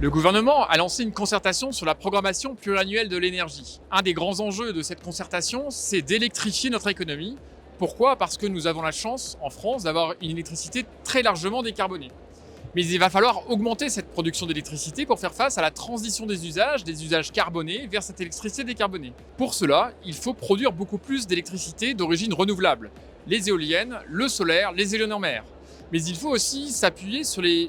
Le gouvernement a lancé une concertation sur la programmation pluriannuelle de l'énergie. Un des grands enjeux de cette concertation, c'est d'électrifier notre économie. Pourquoi? Parce que nous avons la chance, en France, d'avoir une électricité très largement décarbonée. Mais il va falloir augmenter cette production d'électricité pour faire face à la transition des usages carbonés vers cette électricité décarbonée. Pour cela, il faut produire beaucoup plus d'électricité d'origine renouvelable. Les éoliennes, le solaire, les éoliennes en mer. Mais il faut aussi s'appuyer sur les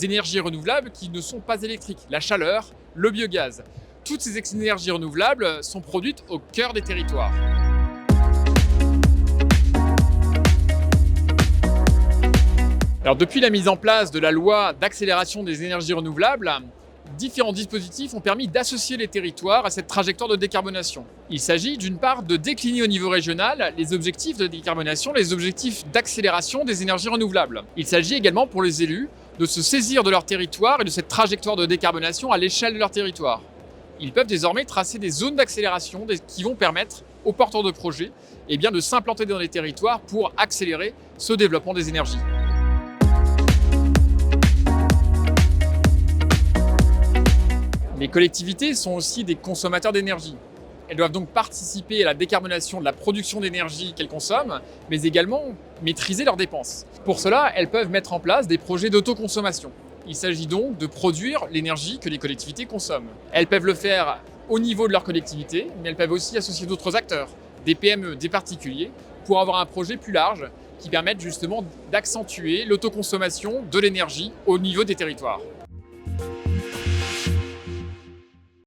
énergies renouvelables qui ne sont pas électriques, la chaleur, le biogaz. Toutes ces énergies renouvelables sont produites au cœur des territoires. Alors, depuis la mise en place de la loi d'accélération des énergies renouvelables, différents dispositifs ont permis d'associer les territoires à cette trajectoire de décarbonation. Il s'agit d'une part de décliner au niveau régional les objectifs de décarbonation, les objectifs d'accélération des énergies renouvelables. Il s'agit également pour les élus de se saisir de leur territoire et de cette trajectoire de décarbonation à l'échelle de leur territoire. Ils peuvent désormais tracer des zones d'accélération qui vont permettre aux porteurs de projets de s'implanter dans les territoires pour accélérer ce développement des énergies. Les collectivités sont aussi des consommateurs d'énergie. Elles doivent donc participer à la décarbonation de la production d'énergie qu'elles consomment, mais également maîtriser leurs dépenses. Pour cela, elles peuvent mettre en place des projets d'autoconsommation. Il s'agit donc de produire l'énergie que les collectivités consomment. Elles peuvent le faire au niveau de leur collectivité, mais elles peuvent aussi associer d'autres acteurs, des PME, des particuliers, pour avoir un projet plus large qui permette justement d'accentuer l'autoconsommation de l'énergie au niveau des territoires.